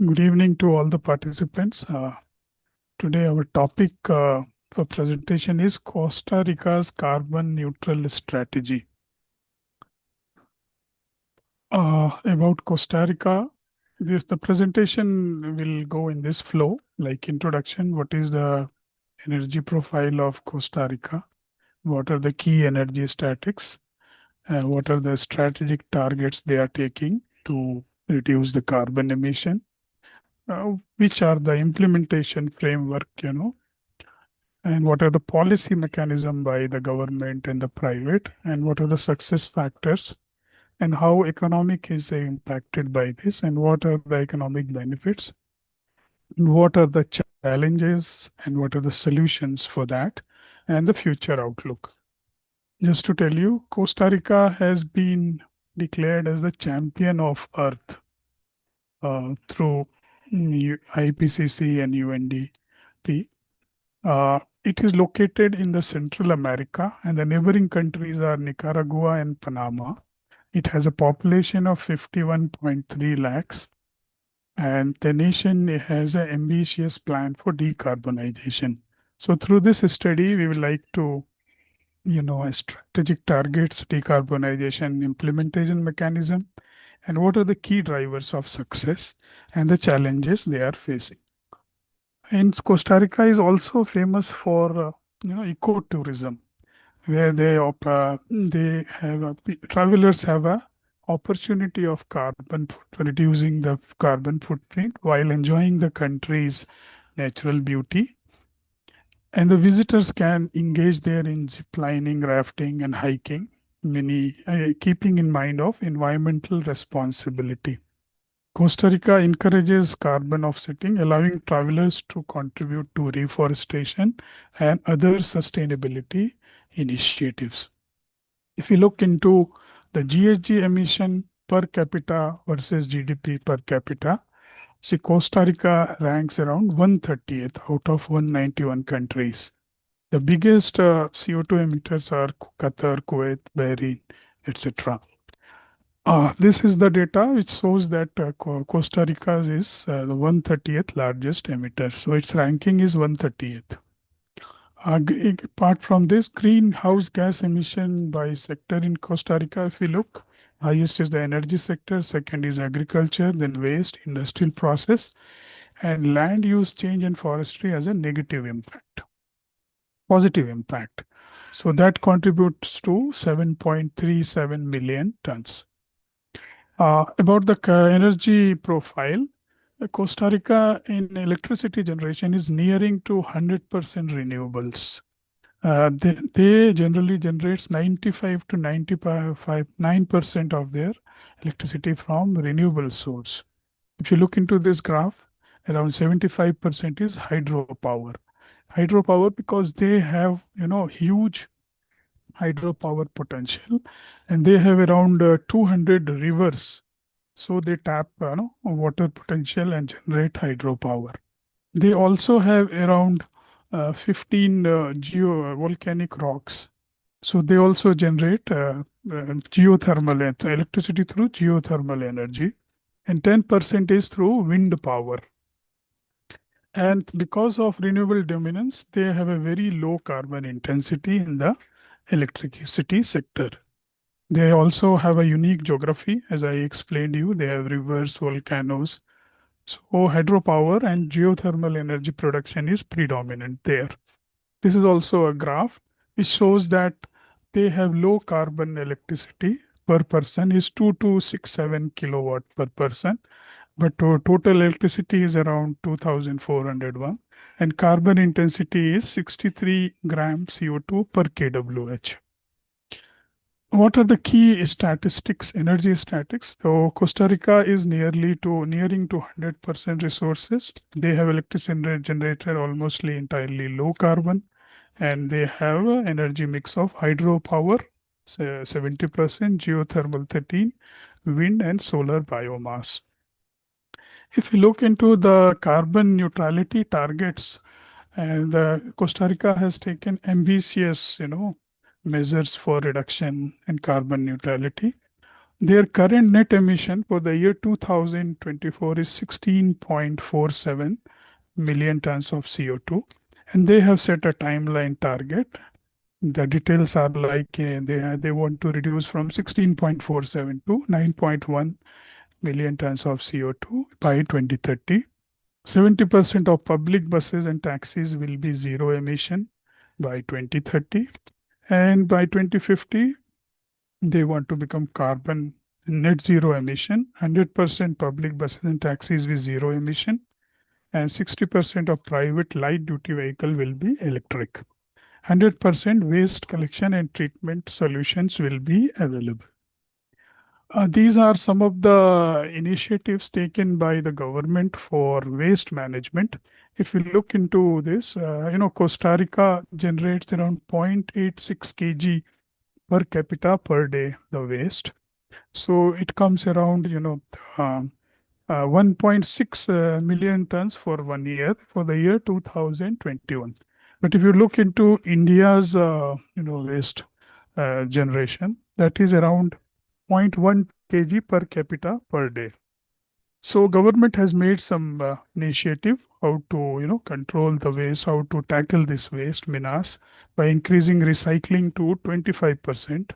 Good evening to all the participants. Today our topic for presentation is Costa Rica's carbon neutral strategy. About Costa Rica, the presentation will go in this flow, like introduction, what is the energy profile of Costa Rica, what are the key energy statics, what are the strategic targets they are taking to reduce the carbon emission, which are the implementation framework, and what are the policy mechanism by the government and the private, and what are the success factors, and how economic is impacted by this, and what are the economic benefits, and what are the challenges, and what are the solutions for that, and the future outlook. Just to tell you, Costa Rica has been declared as the champion of Earth through IPCC and UNDP. It is located in the Central America, and the neighboring countries are Nicaragua and Panama. It has a population of 51.3 lakhs, and the nation has an ambitious plan for decarbonization. So through this study, we would like to, strategic targets, decarbonization implementation mechanism, and what are the key drivers of success and the challenges they are facing. And Costa Rica is also famous for ecotourism, where they have travelers have a opportunity of reducing the carbon footprint while enjoying the country's natural beauty. And the visitors can engage there in zip lining, rafting, and hiking, keeping in mind of environmental responsibility. Costa Rica encourages carbon offsetting, allowing travelers to contribute to reforestation and other sustainability initiatives. If you look into the GHG emission per capita versus GDP per capita, see Costa Rica ranks around 130th out of 191 countries. The biggest CO2 emitters are Qatar, Kuwait, Bahrain, etc. This is the data which shows that Costa Rica is the 130th largest emitter. So its ranking is 130th. Apart from this, greenhouse gas emission by sector in Costa Rica, if you look, highest is the energy sector, second is agriculture, then waste, industrial process, and land use change and forestry has a negative impact, positive impact. So that contributes to 7.37 million tons. About the energy profile, Costa Rica in electricity generation is nearing to 100% renewables. They generally generates 95 to 9% of their electricity from renewable source. If you look into this graph, around 75% is hydropower. Hydropower because they have huge hydropower potential, and they have around 200 rivers. So they tap water potential and generate hydropower. They also have around 15 volcanic rocks. So they also generate geothermal electricity through geothermal energy, and 10% is through wind power. And because of renewable dominance, they have a very low carbon intensity in the electricity sector. They also have a unique geography, as I explained you. They have rivers, volcanoes. So hydropower and geothermal energy production is predominant there. This is also a graph which shows that they have low carbon electricity per person is 2267 kilowatt per person, but total electricity is around 2401, and carbon intensity is 63 gram CO2 per kWh. What are the key statistics, energy statistics? So Costa Rica is nearing to 100% resources. They have electricity generated almost entirely low carbon, and they have an energy mix of hydropower, 70%, geothermal 13, wind and solar biomass. If you look into the carbon neutrality targets, and Costa Rica has taken ambitious, measures for reduction and carbon neutrality. Their current net emission for the year 2024 is 16.47 million tons of CO2, and they have set a timeline target. The details are like they want to reduce from 16.47 to 9.1 million tons of CO2 by 2030. 70% of public buses and taxis will be zero emission by 2030. And by 2050, they want to become carbon net zero emission, 100% public buses and taxis with zero emission, and 60% of private light duty vehicle will be electric. 100% waste collection and treatment solutions will be available. These are some of the initiatives taken by the government for waste management. If we look into this, Costa Rica generates around 0.86 kg per capita per day, the waste. So it comes around, 1.6 million tons for 1 year for the year 2021. But if you look into India's, waste generation, that is around zero point 0.1 kg per capita per day. So government has made some initiative how to, control the waste, how to tackle this waste menace by increasing recycling to 25%,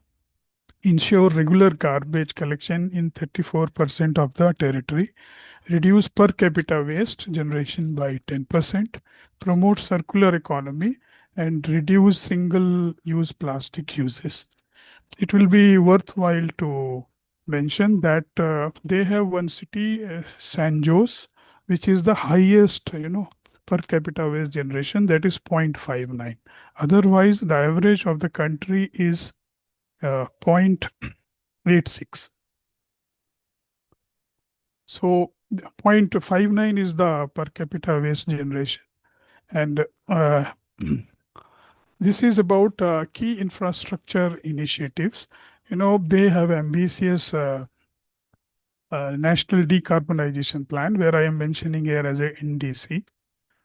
ensure regular garbage collection in 34% of the territory, reduce per capita waste generation by 10%, promote circular economy, and reduce single-use plastic uses. It will be worthwhile to mention that they have one city, San Jose, which is the highest, per capita waste generation, that is 0.59. Otherwise, the average of the country is 0.86. So 0.59 is the per capita waste generation. And this is about key infrastructure initiatives. They have ambitious national decarbonization plan, where I am mentioning here as a NDC.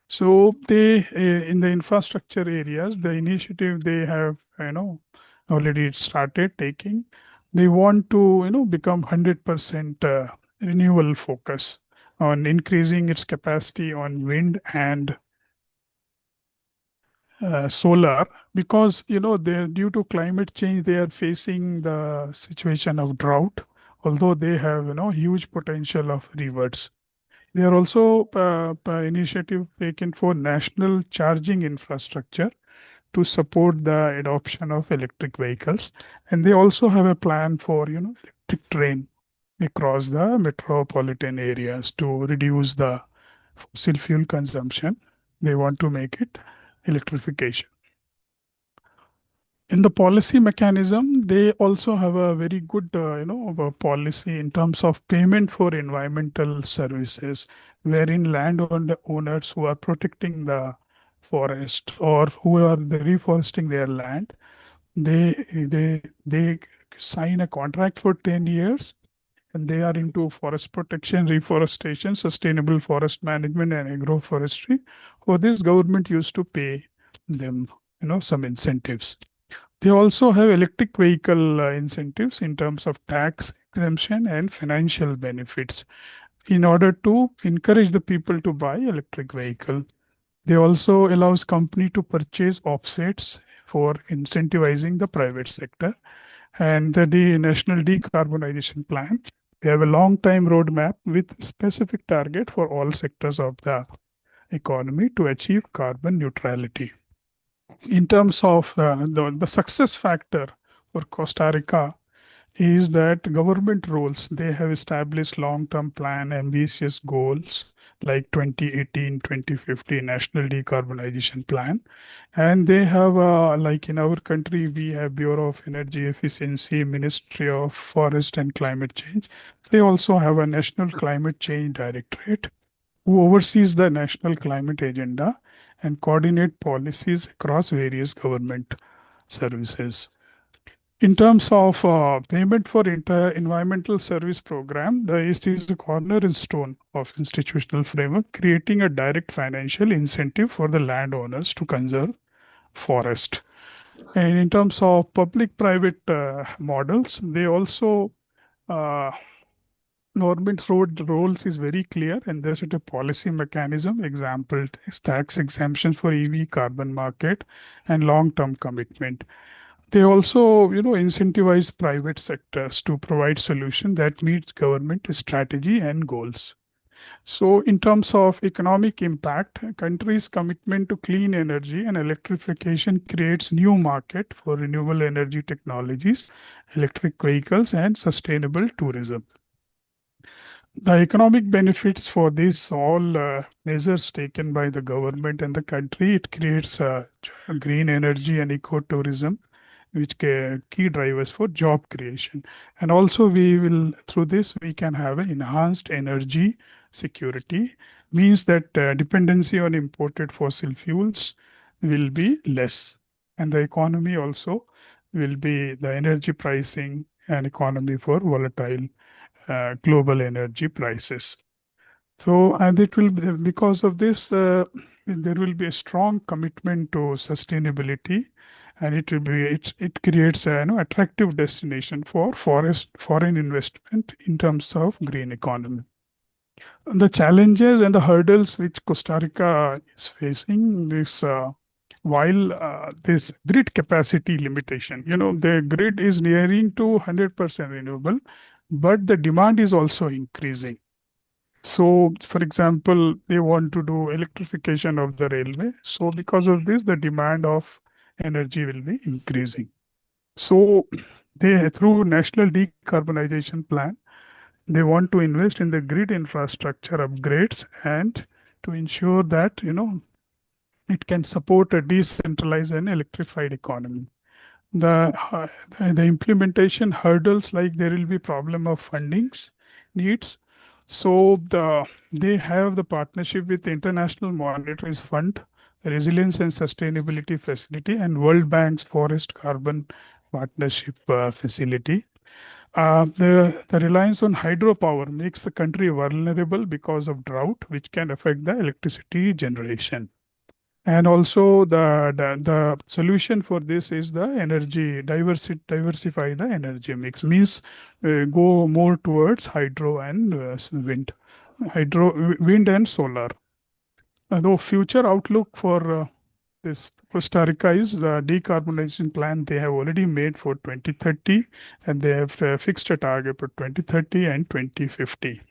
So they, in the infrastructure areas, the initiative they have, already started taking. They want to, become 100% renewable focus on increasing its capacity on wind and solar, because they, due to climate change, they are facing the situation of drought, although they have huge potential of rivers. There are also initiative taken for national charging infrastructure to support the adoption of electric vehicles, and they also have a plan for electric train across the metropolitan areas to reduce the fossil fuel consumption. They want to make it electrification. In the policy mechanism, they also have a very good, policy in terms of payment for environmental services, wherein owners who are protecting the forest or who are reforesting their land, they sign a contract for 10 years, and they are into forest protection, reforestation, sustainable forest management, and agroforestry. For this, government used to pay them, some incentives. They also have electric vehicle incentives in terms of tax exemption and financial benefits in order to encourage the people to buy electric vehicle. They also allows company to purchase offsets for incentivizing the private sector. And the National Decarbonization Plan, they have a long-time roadmap with specific target for all sectors of the economy to achieve carbon neutrality. In terms of the success factor for Costa Rica is that government roles, they have established long-term plan, ambitious goals like 2018, 2050 National Decarbonization Plan. And they have, like in our country, we have Bureau of Energy Efficiency, Ministry of Forest and Climate Change. They also have a National Climate Change Directorate who oversees the national climate agenda and coordinate policies across various government services. In terms of payment for environmental service program, the EST is the cornerstone of institutional framework, creating a direct financial incentive for the landowners to conserve forest. And in terms of public-private models, they also Uh, Government's roles is very clear, and there's a policy mechanism. Example is tax exemptions for EV, carbon market, and long-term commitment. They also, incentivize private sectors to provide solution that meets government strategy and goals. So, in terms of economic impact, a country's commitment to clean energy and electrification creates new market for renewable energy technologies, electric vehicles, and sustainable tourism. The economic benefits for this all measures taken by the government and the country, it creates green energy and ecotourism, which key drivers for job creation. And also we will, through this, we can have an enhanced energy security, means that dependency on imported fossil fuels will be less. And the economy also will be the energy pricing and economy for volatile global energy prices. So, and it will be, because of this, there will be a strong commitment to sustainability, and it creates a attractive destination for foreign investment in terms of green economy. The challenges and the hurdles which Costa Rica is facing this. While this grid capacity limitation, the grid is nearing to 100% renewable, but the demand is also increasing. So, for example, they want to do electrification of the railway. So, because of this, the demand of energy will be increasing. So, they through National Decarbonization Plan, they want to invest in the grid infrastructure upgrades and to ensure that it can support a decentralized and electrified economy. The implementation hurdles, like there will be problem of fundings needs. So they have the partnership with the International Monetary Fund, Resilience and Sustainability Facility, and World Bank's Forest Carbon Partnership Facility. The reliance on hydropower makes the country vulnerable because of drought, which can affect the electricity generation. And also the solution for this is the energy diversify the energy mix, means go more towards hydro and wind and solar. Though future outlook for this Costa Rica is the decarbonization plan they have already made for 2030, and they have fixed a target for 2030 and 2050.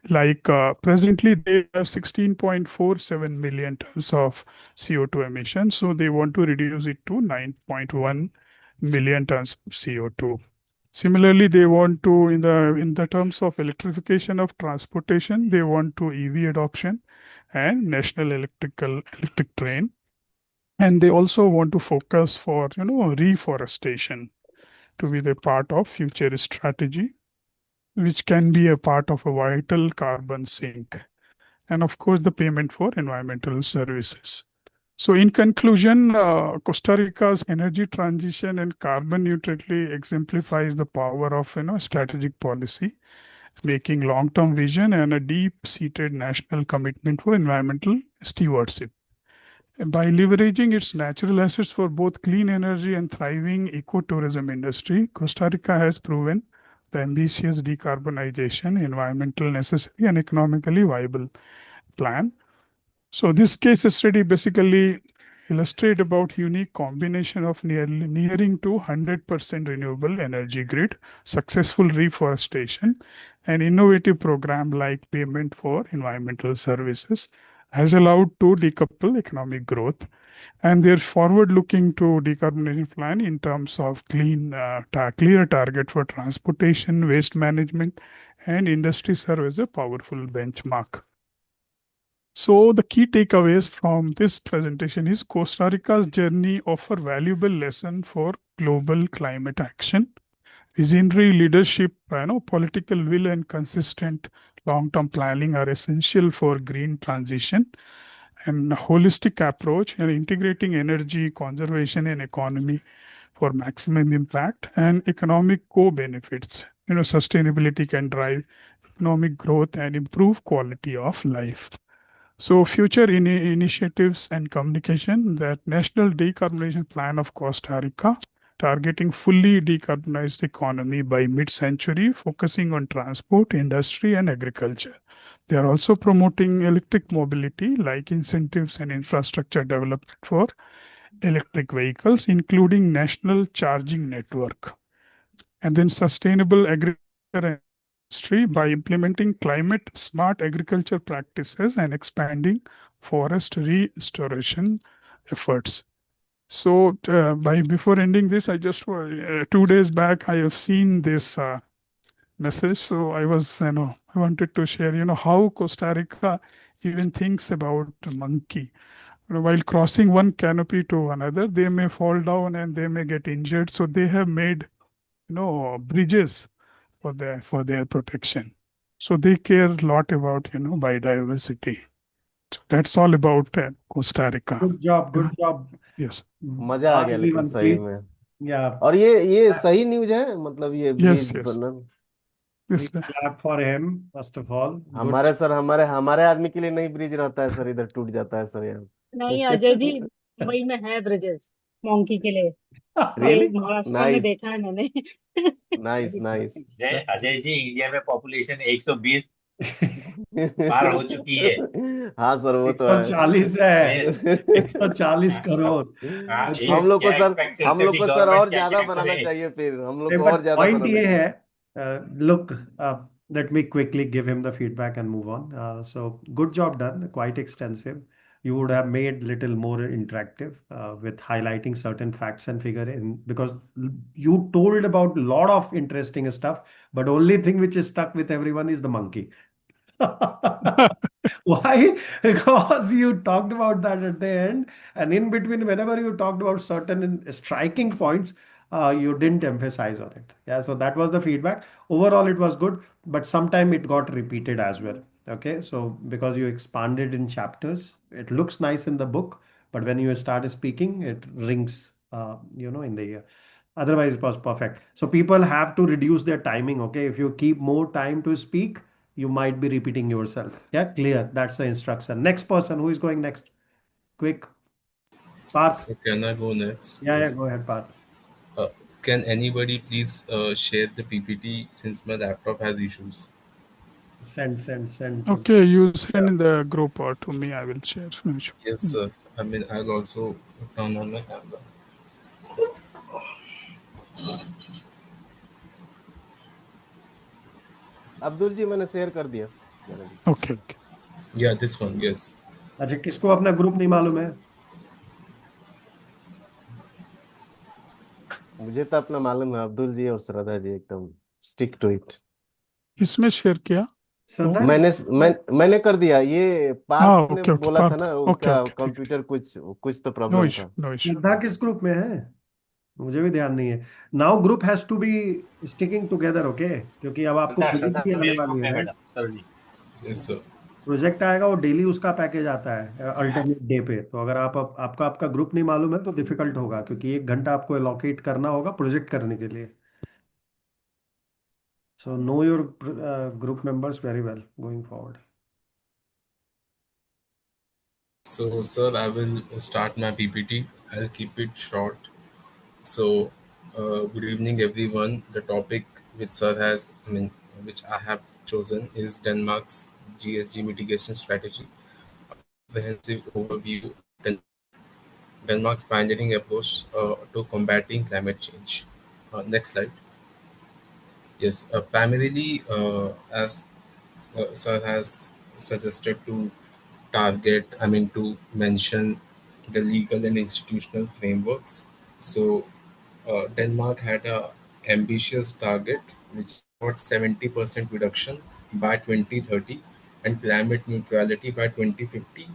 Like presently, they have 16.47 million tons of CO2 emissions, so they want to reduce it to 9.1 million tons of CO2. Similarly, they want to, in the terms of electrification of transportation, they want to EV adoption and national electric train, and they also want to focus for reforestation to be the part of future strategy, which can be a part of a vital carbon sink, and of course the payment for environmental services. So in conclusion, Costa Rica's energy transition and carbon neutrality exemplifies the power of strategic policy, making long-term vision and a deep-seated national commitment for environmental stewardship. By leveraging its natural assets for both clean energy and thriving ecotourism industry, Costa Rica has proven the ambitious decarbonization, environmental necessary, and economically viable plan. So this case study basically illustrate about unique combination of nearing to 100% renewable energy grid, successful reforestation, and innovative program like payment for environmental services has allowed to decouple economic growth, and they're forward looking to decarbonization plan in terms of clear target for transportation, waste management, and industry serve as a powerful benchmark. So the key takeaways from this presentation is Costa Rica's journey offer valuable lesson for global climate action. Visionary leadership, political will and consistent long-term planning are essential for green transition, and a holistic approach and integrating energy conservation and economy for maximum impact and economic co-benefits. Sustainability can drive economic growth and improve quality of life. So future initiatives and communication, that National Decarbonization Plan of Costa Rica targeting fully decarbonized economy by mid-century, focusing on transport, industry, and agriculture. They are also promoting electric mobility, like incentives and infrastructure development for electric vehicles, including national charging network. And then sustainable agriculture and industry by implementing climate smart agriculture practices and expanding forest restoration efforts. So, by before ending this, I just 2 days back I have seen this message. So I was, I wanted to share, how Costa Rica even thinks about a monkey. While crossing one canopy to another, they may fall down and they may get injured. So they have made, bridges for their protection. So they care a lot about, biodiversity. So that's all about Costa Rica. Good job, Yeah. good job. Yes. मजा आ गया लेकिन Everyone, सही please. में। Yeah, और ये सही news है, मतलब ये Yes. Bridge Yes. बनना। please Yes. clap for him, first of all. Good. हमारे सर, हमारे आदमी के लिए नहीं ब्रिज रहता है सर, इधर टूट जाता है सर यहाँ। नहीं अजय जी, मुंबई में है ब्रिजेस मोंकी के लिए। ये रियली महाराष्ट्र में नाइस, देखा है मैंने। Nice nice. Ajay Ajay ji, India में पॉपुलेशन 120 पार हो चुकी है। हाँ सर, वो तो है। 140 है, फिर 140 करोड़। हाँ, Okay. ये हम लोग को क्या सर, एक्सपेक्ट करते हम हो लोग कि को सर गवर्नमेंट और क्या ज्यादा क्या बनाना करे? चाहिए, फिर हम लोग नहीं, को but और ज्यादा point बनाना ये चाहिए। है, look, let me quickly give him the feedback and move on. So good job done, quite extensive. You would have made little more interactive with highlighting certain facts and figure in, because you told about a lot of interesting stuff, but only thing which is stuck with everyone is the monkey. Why? Because you talked about that at the end, and in between, whenever you talked about certain striking points, you didn't emphasize on it. Yeah, so that was the feedback. Overall, it was good, but sometime it got repeated as well. Okay, so because you expanded in chapters, it looks nice in the book, but when you start speaking, it rings, in the ear. Otherwise, it was perfect. So people have to reduce their timing. Okay, if you keep more time to speak, you might be repeating yourself. Yeah, clear. That's the instruction. Next person, who is going next? Quick. Parth. So can I go next? Yeah, Yes. go ahead, Parth. Can anybody please share the PPT since my laptop has issues? Send. Okay, you send in the group or to me, I will share. No issue. Yes, sir. I mean, I'll also turn on my camera. Abdul जी, मैंने share कर दिया। Okay. Yeah, this one, yes. अच्छा, किसको अपना group नहीं मालूम है? मुझे तो अपना मालूम है, अब्दुल जी और श्रद्धा जी एकदम स्टिक टू इट। किसमें शेयर किया? श्रद्धा मैंने कर दिया। ये पार्थ ने okay, बोला Parth. था ना, Okay, उसका okay. कंप्यूटर कुछ तो No प्रॉब्लम issue. था। No issue. श्रद्धा किस ग्रुप में है? मुझे भी ध्यान नहीं है। Now group has to be sticking together, okay? क्योंकि अब आपको प्रोजेक्ट भी आने वाली है। Yes, sir. प्रोजेक्ट आएगा, वो डेली उसका पैकेज आता है अल्टरनेट डे पे। तो अगर आपका ग्रुप नहीं मालूम है तो डिफिकल्ट होगा, क्योंकि 1 घंटा आपको एलोकेट करना होगा प्रोजेक्ट करने के लिए। So know your group members very well going forward. So, sir, I will start my PPT. I'll keep it short. So, good evening, everyone. The topic which sir has, which I have chosen is Denmark's GSG mitigation strategy. Comprehensive overview of Denmark's pioneering approach to combating climate change. Next slide. Yes, primarily, as sir has suggested to to mention the legal and institutional frameworks. So, Denmark had a ambitious target, which was 70% reduction by 2030 and climate neutrality by 2050.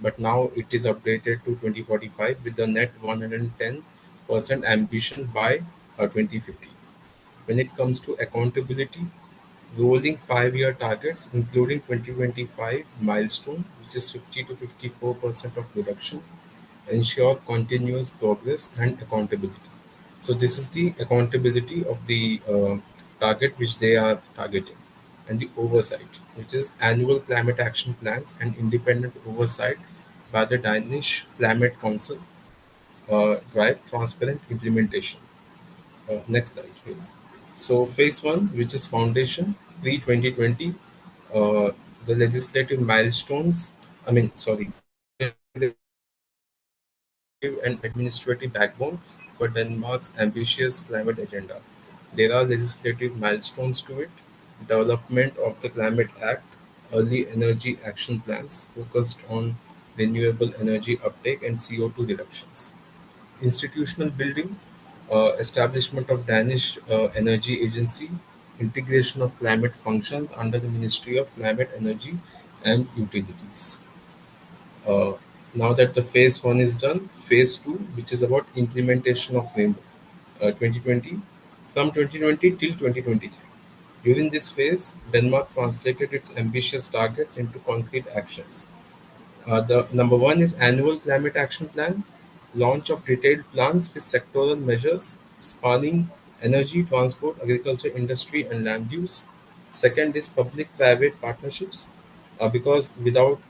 But now it is updated to 2045 with the net 110% ambition by 2050. When it comes to accountability, rolling 5-year targets, including 2025 milestone, which is 50 to 54% of reduction, ensure continuous progress and accountability. So this is the accountability of the target which they are targeting, and the oversight, which is annual climate action plans and independent oversight by the Danish Climate Council drive transparent implementation. Next slide, please. So phase one, which is foundation, pre 2020, uh, the legislative milestones. I mean, sorry, and administrative backbone for Denmark's ambitious climate agenda. There are legislative milestones to it: development of the Climate Act, early energy action plans focused on renewable energy uptake and CO2 reductions, institutional building, establishment of Danish Energy Agency, integration of climate functions under the Ministry of Climate, Energy and Utilities. Uh, Now that the phase one is done, phase two, which is about implementation of framework, 2020, from 2020 till 2023. During this phase, Denmark translated its ambitious targets into concrete actions. The number one is annual climate action plan, launch of detailed plans with sectoral measures spanning energy, transport, agriculture, industry, and land use. Second is public-private partnerships, because without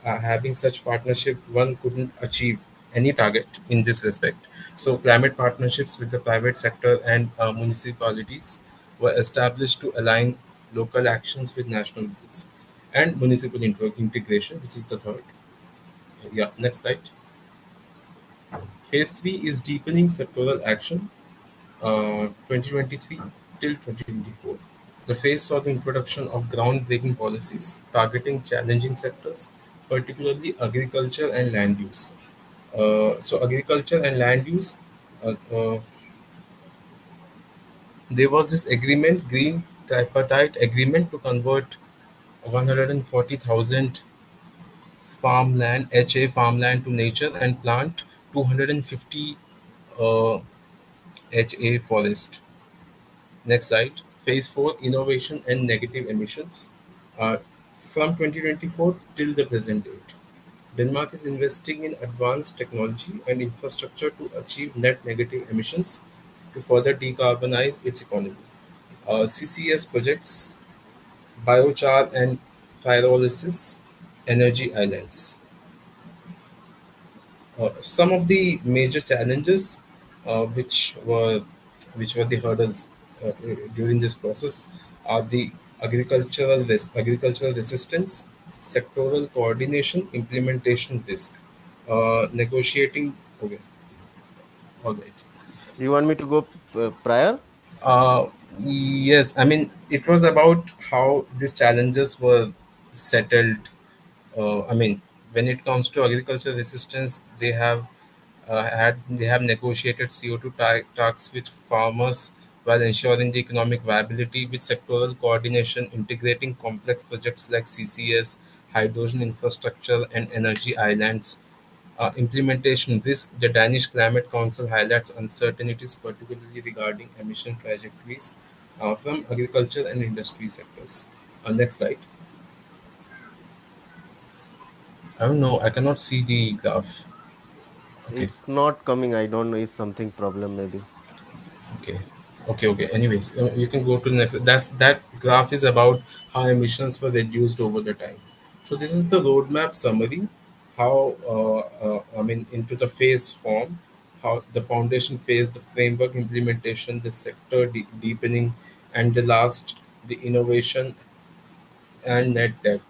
having such partnership, one couldn't achieve any target in this respect. So, climate partnerships with the private sector and municipalities were established to align local actions with national goals, and municipal integration, which is the third. Yeah, next slide. Phase three is deepening sectoral action, 2023 till 2024. The phase saw the introduction of groundbreaking policies targeting challenging sectors, particularly agriculture and land use. So, agriculture and land use, uh, uh, there was this agreement, Green Tripartite Agreement, to convert 140,000 farmland, HA farmland to nature and plant 250 uh, HA forest. Next slide. Phase 4, innovation and negative emissions. Uh, from 2024 till the present date, Denmark is investing in advanced technology and infrastructure to achieve net negative emissions to further decarbonize its economy. CCS projects, biochar and pyrolysis, energy islands. Some of the major challenges, uh, which were which were the hurdles during this process, are the agricultural resistance, sectoral coordination, implementation risk, negotiating. Okay, all right. You want me to go prior? Uh, yes, I mean it was about how these challenges were settled. I mean, when it comes to agriculture resistance, they have negotiated CO2 tax with farmers while ensuring the economic viability with sectoral coordination, integrating complex projects like CCS, hydrogen infrastructure, and energy islands. Implementation risk: the Danish Climate Council highlights uncertainties, particularly regarding emission trajectories from agriculture and industry sectors. Next slide. I don't know. I cannot see the graph. Okay. It's not coming. I don't know if something problem maybe. Okay. Okay. Anyways, you can go to the next. That graph is about how emissions were reduced over the time. So this is the roadmap summary. How I mean into the phase form, how the foundation phase, the framework implementation, the sector deepening, and the last, the innovation and net debt.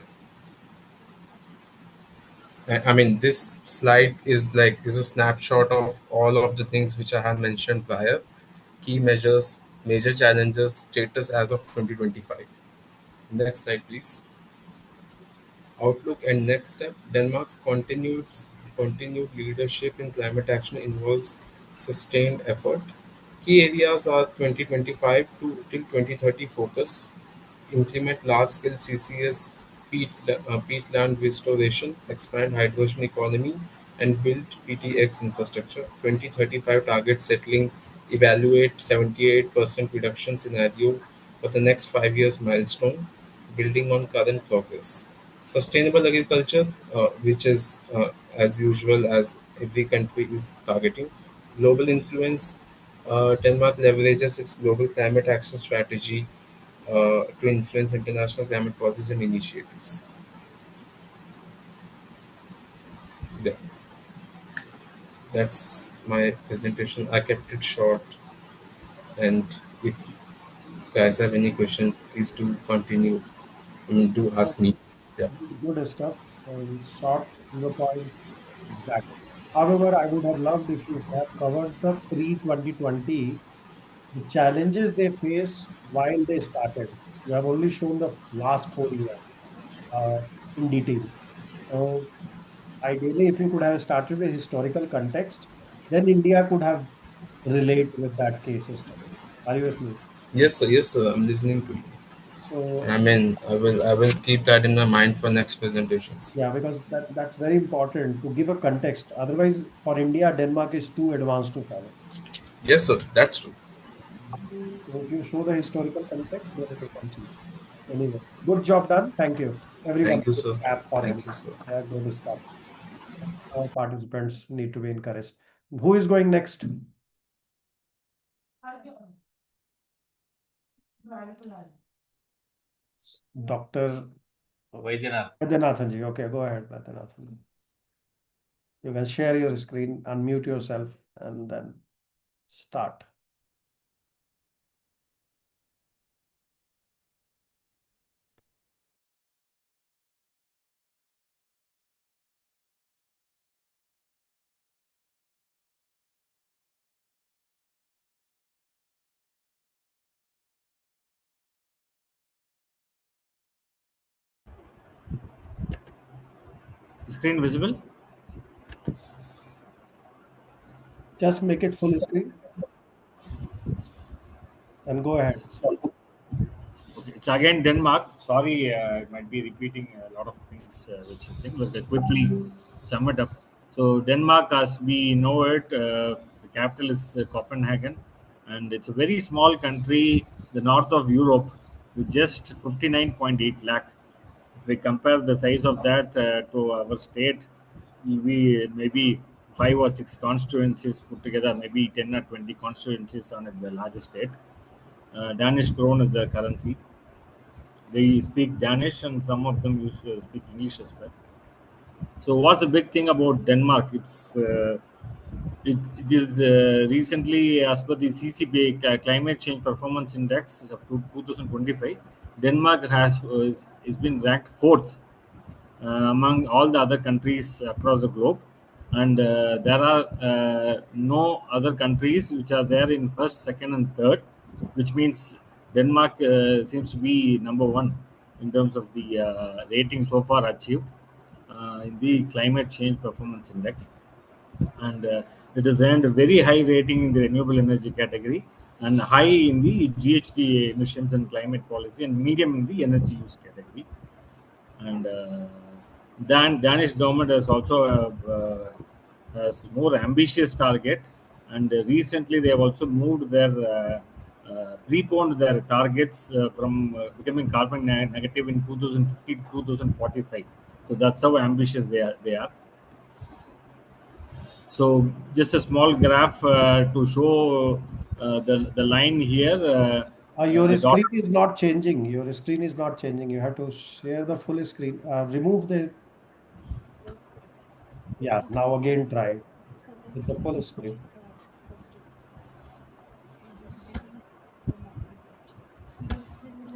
I mean, this slide is a snapshot of all of the things which I have mentioned prior. Key measures, major challenges, status as of 2025. Next slide, please. Outlook and next step. Denmark's continued leadership in climate action involves sustained effort. Key areas are 2025 to till 2030 focus: implement large-scale CCS, peatland restoration, expand hydrogen economy, and build PTX infrastructure. 2035 target settling, evaluate 78% reduction scenario for the next 5 years milestone, building on current progress. Sustainable agriculture, which is as usual as every country is targeting. Global influence, Denmark leverages its global climate action strategy to influence international climate policies and initiatives. Yeah, that's my presentation. I kept it short. And if you guys have any question, please do continue. Do ask me. Yeah. Good stuff. Short, to the point, exactly. However, I would have loved if you have covered the pre-2020, the challenges they face while they started. You have only shown the last 4 years uh, in detail. So ideally, if you could have started with historical context, then India could have relate with that case study. Are you with me? Yes, sir. Yes, sir. I'm listening to you. So I mean, I will keep that in my mind for next presentations. yeah, because that's very important to give a context. Otherwise, for India, Denmark is too advanced to follow. Yes, sir. That's true. So if you show the historical context, then it becomes easy. Anyway, good job done. Thank you. Everyone, Thank you, sir. clap for him. Thank you, sir. Yeah, good stuff. All participants need to be encouraged. Who is going next? Dr. Vaidyanathan. Vaidyanathan ji. Okay, go ahead, Vaidyanathan ji. You can share your screen, unmute yourself, and then start. Screen visible? Just make it full screen and go ahead. Okay. It's again Denmark. Sorry, I might be repeating a lot of things which I think, but quickly sum it up. So Denmark, as we know it, the capital is Copenhagen, and it's a very small country, the north of Europe, with just 59.8 lakh. If we compare the size of that to our state, we maybe 5 or 6 constituencies put together, maybe 10 or 20 constituencies on a larger state. Danish krone is their currency. They speak Danish, and some of them used to speak English as well. So, what's the big thing about Denmark? It is recently, as per the CCP Climate Change Performance Index of 2025, Denmark has been ranked fourth among all the other countries across the globe, and there are no other countries which are there in first, second, and third, which means Denmark seems to be number one in terms of the rating so far achieved in the climate change performance index, and it has earned a very high rating in the renewable energy category and high in the GHG emissions and climate policy, and medium in the energy use category. And Danish government has also has more ambitious target, and recently they have also moved their preponed their targets from becoming carbon negative in 2050 to 2045. So that's how ambitious they are. So just a small graph to show the line here. Your The dot. screen is not changing. Your screen is not changing. You have to share the full screen. Remove the. Yeah, now again try with the full screen.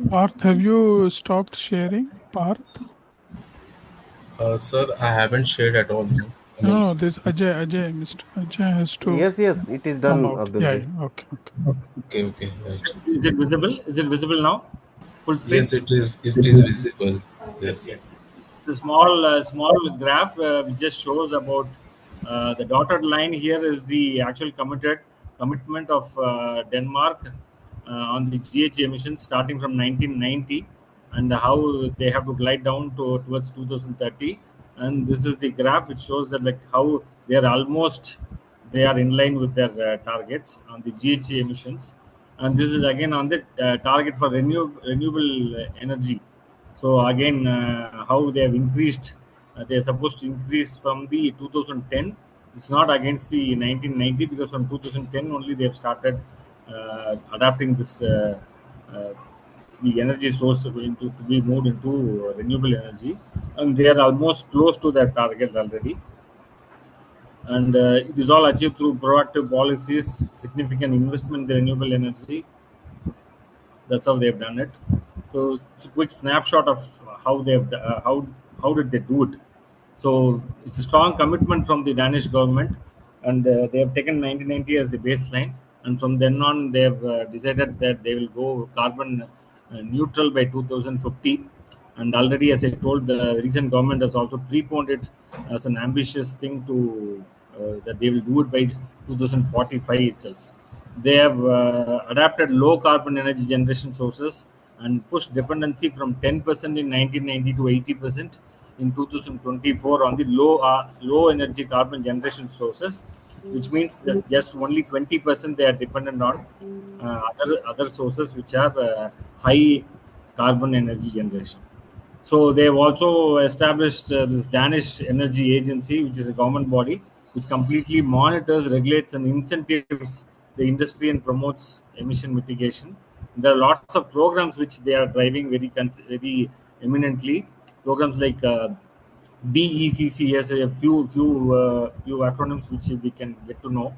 Parth, have you stopped sharing? Parth? Sir, I haven't shared at all. No? I mean, No, this Ajay, Mr. Ajay has to Yes, yes, it is come done, out. Abdul. Okay. okay, right. Is it visible? Is it visible now? Full screen? Yes, it is. It is visible. Yes. Yes. The small graph which just shows about the dotted line here is the actual commitment of Denmark on the GHG emissions starting from 1990, and how they have to glide down towards 2030. And this is the graph which shows that like how they are in line with their targets on the GHG emissions. And this is again on the target for renewable energy. So again, how they have increased, they are supposed to increase from the 2010. It's not against the 1990, because from 2010 only they have started adapting this the energy source to be moved into renewable energy, and they are almost close to that target already. And it is all achieved through proactive policies, significant investment in the renewable energy. That's how they've done it. So it's a quick snapshot of how they've how did they do it. So it's a strong commitment from the Danish government, and they have taken 1990 as a baseline, and from then on they have decided that they will go carbon neutral by 2050. And already, as I told, the recent government has also preponed it as an ambitious thing to that they will do it by 2045 itself. They have adapted low carbon energy generation sources and pushed dependency from 10% in 1990 to 80% in 2024 on the low energy carbon generation sources, which means that just only 20% they are dependent on other sources which are high carbon energy generation. So they have also established this Danish Energy Agency, which is a government body which completely monitors, regulates, and incentives the industry and promotes emission mitigation. There are lots of programs which they are driving very eminently. Programs like BECC has a few acronyms which we can get to know.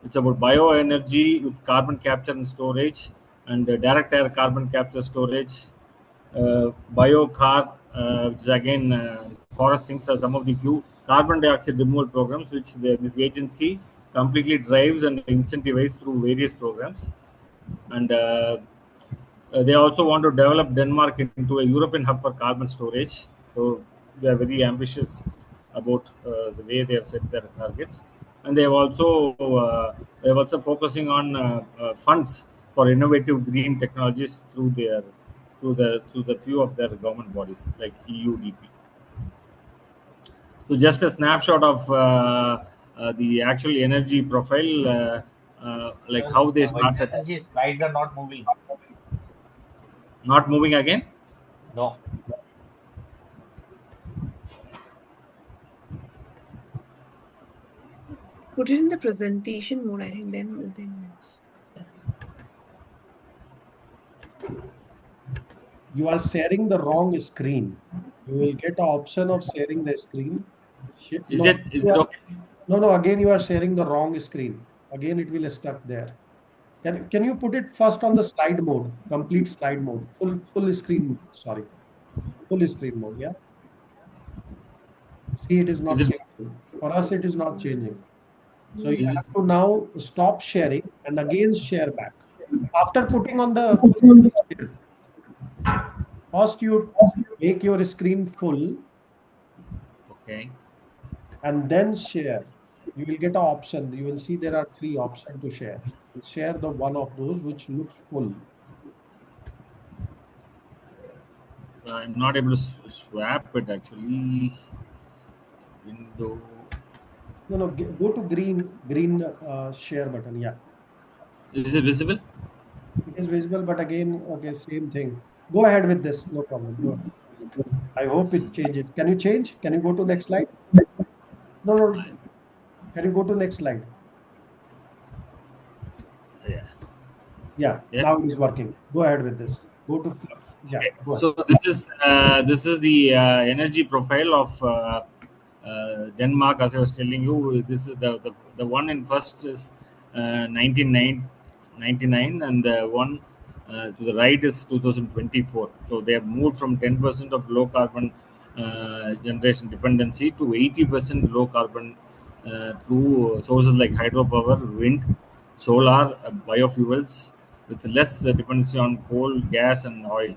It's about bioenergy with carbon capture and storage, and direct air carbon capture storage. Biocar, which is again forest things, are some of the few carbon dioxide removal programs which this agency completely drives and incentivizes through various programs. And they also want to develop Denmark into a European hub for carbon storage. So they are very ambitious about the way they have set their targets, and they are also focusing on funds for innovative green technologies through the few of their government bodies like EUDP. So just a snapshot of the actual energy profile, like Sir, how they started. Vaidyanathan's slides are not moving. Not moving again. No. Put it in the presentation mode, I think, then You are sharing the wrong screen. You will get an option of sharing the screen. Is it okay? No, again you are sharing the wrong screen. Again it will stuck there. Can you put it first on the slide mode, complete slide mode, full screen, sorry. Full screen mode, yeah. See, it is not changing. For us, it is not changing. So you have to now stop sharing and again share back. After putting on the full, first you make your screen full. Okay. And then share. You will get an option. You will see there are 3 options to share. Share the one of those which looks full. I'm not able to swap it actually. Window. No, go to green share button. Yeah. Is it visible? It is visible, but again, okay, same thing. Go ahead with this. No problem. Go ahead. I hope it changes. Can you change? Can you go to next slide? No. Can you go to next slide? Yeah. Now it is working. Go ahead with this. Go to yeah. Go ahead. So this is the energy profile of Denmark. As I was telling you, this is the one in first is 1999, and the one to the right is 2024. So they have moved from 10% of low carbon generation dependency to 80% low carbon through sources like hydropower, wind, solar, biofuels, with less dependency on coal, gas, and oil.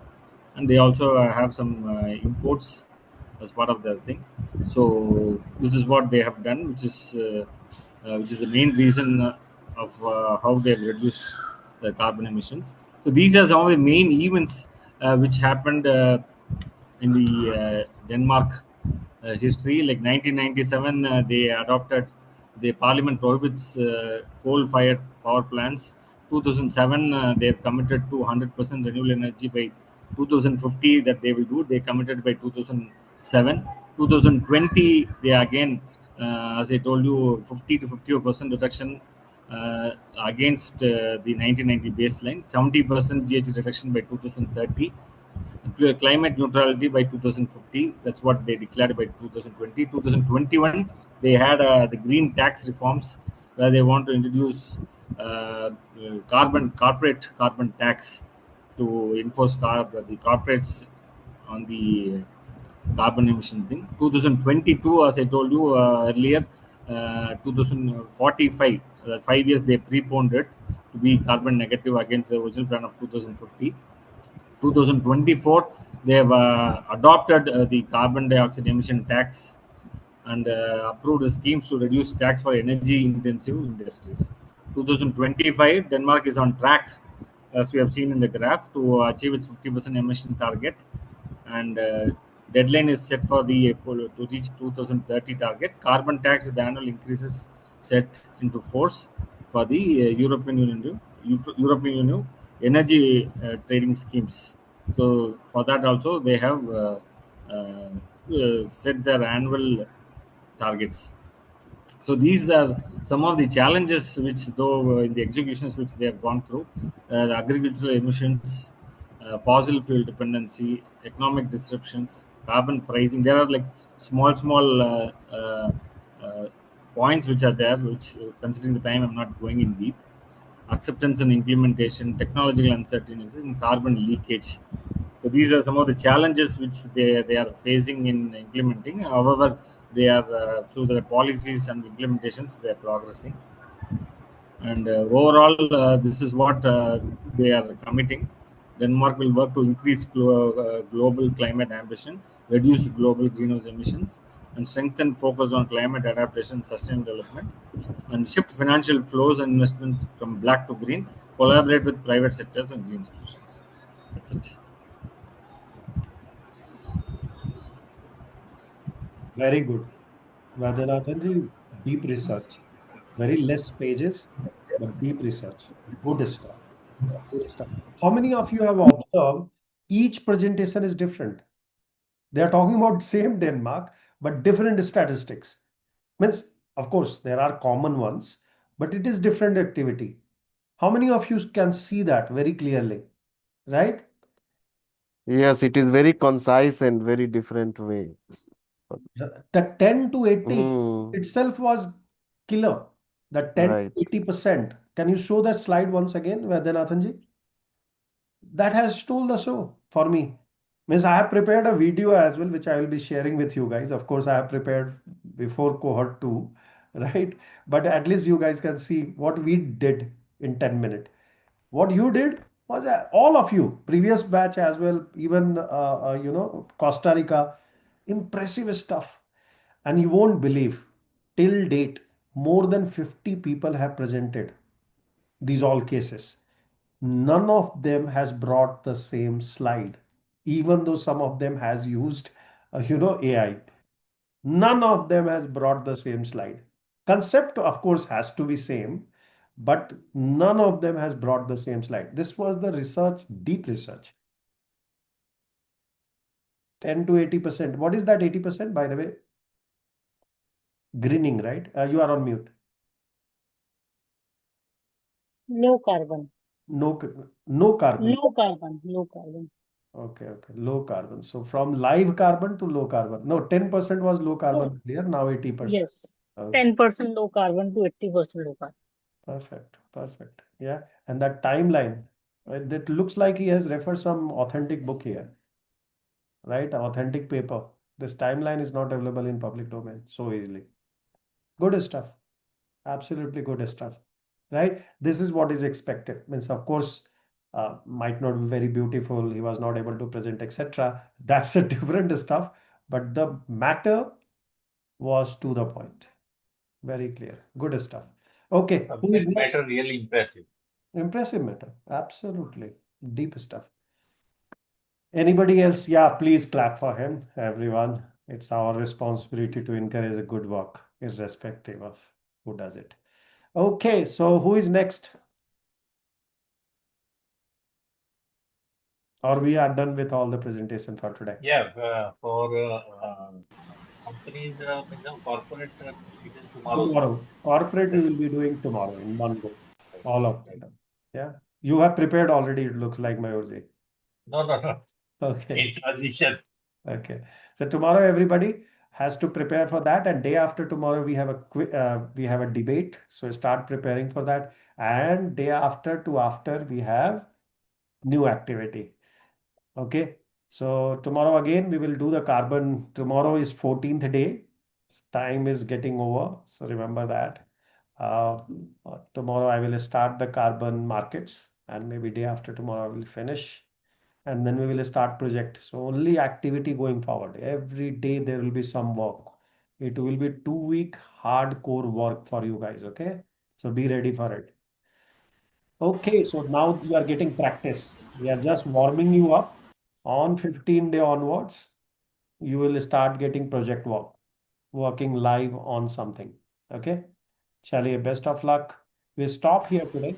And they also have some imports as part of their thing. So this is what they have done, which is the main reason of how they have reduced the carbon emissions. So these are some of the main events which happened in the Denmark history. Like 1997, they adopted the parliament prohibits coal-fired power plants. 2007, they have committed to 100% renewable energy by 2050 that they will do. They committed by 2007. 2020, they again, as I told you, 50 to 50% reduction against the 1990 baseline, 70% GHG reduction by 2030. climate neutrality by 2050. That's what they declared by 2020. 2021, they had the green tax reforms where they want to introduce corporate carbon tax to enforce the corporates on the carbon emission thing. 2022, as I told you earlier, 2045, 5 years they preponed it to be carbon negative against the original plan of 2050. 2024, they have adopted the carbon dioxide emission tax and approved the schemes to reduce tax for energy intensive industries. 2025, Denmark is on track, as we have seen in the graph, to achieve its 50% emission target, and deadline is set for the to reach 2030 target. Carbon tax with annual increases set into force for the European Union energy trading schemes. So for that also they have set their annual targets. So these are some of the challenges which, though in the executions which they have gone through, the agricultural emissions, fossil fuel dependency, economic disruptions, carbon pricing. There are like small uh, points which are there, which considering the time I'm not going in deep. Acceptance and implementation, technological uncertainties, and carbon leakage. So these are some of the challenges which they are facing in implementing. However, they are through the policies and implementations they are progressing. And overall, this is what they are committing. Denmark will work to increase global climate ambition, reduce global greenhouse emissions, and strengthen focus on climate adaptation and sustainable development, and shift financial flows and investment from black to green, collaborate with private sectors and green solutions. That's it. Very good. Vaidyanathanji, deep research. Very less pages, but deep research. Good stuff. Good stuff. How many of you have observed each presentation is different? They are talking about same Denmark, but different statistics. Means, of course, there are common ones, but it is different activity. How many of you can see that very clearly? Right? Yes, it is very concise and very different way. The 10 to 80 Hmm, itself was killer. The 10 to right. 80%. Can you show that slide once again, Vaidyanathanji? That has stole the show for me. Means I have prepared a video as well, which I will be sharing with you guys. Of course, I have prepared before cohort 2, right? But at least you guys can see what we did in 10 minutes. What you did was all of you, previous batch as well, even Costa Rica, impressive stuff. And you won't believe, till date, more than 50 people have presented these all cases. None of them has brought the same slide, even though some of them has used, AI. None of them has brought the same slide. Concept, of course, has to be same, but none of them has brought the same slide. This was the research, deep research. 10 to 80%. What is that 80%, by the way? Grinning, right? You are on mute. Low carbon. No, no carbon. Low carbon. Low carbon. Okay, okay. Low carbon. So from live carbon to low carbon. No, 10% was low So, carbon earlier, now 80%. yes, Okay, 10% low carbon to 80% low carbon. perfect, perfect. Yeah. And that timeline, right, that looks like he has referred some authentic book here, right? Authentic paper. This timeline is not available in public domain so easily. Good stuff. Absolutely good stuff. Right? This is what is expected. Means, of course, might not be very beautiful. He was not able to present, etc. That's a different stuff. But the matter was to the point. Very clear. Good stuff. Okay, who is Subject next? matter really impressive. Impressive matter. Absolutely. Deep stuff. Anybody else? Yeah, please clap for him, everyone. It's our responsibility to encourage a good work, irrespective of who does it. Okay, so who is next? Or we are done with all the presentation for today? Yeah, for companies, corporate, it is tomorrow's. Tomorrow. Corporate we Session. will be doing tomorrow in one go. All of Right. them. Yeah. You have prepared already, it looks like, Mayurji. No. Okay. in transition. Okay. So tomorrow everybody has to prepare for that, and day after tomorrow we have a debate. So start preparing for that. And day after we have new activity. Okay. So tomorrow again we will do the carbon. Tomorrow is 14th day. Time is getting over. So remember that. Uh, Tomorrow I will start the carbon markets, and maybe day after tomorrow I will finish, and then we will start project. So only activity going forward. Every day there will be some work. It will be 2 week hardcore work for you guys. Okay. So be ready for it. Okay. So now you are getting practice. We are just warming you up. On 15 day onwards, you will start getting project work, working live on something. Okay. Chaliye, best of luck. We stop here today.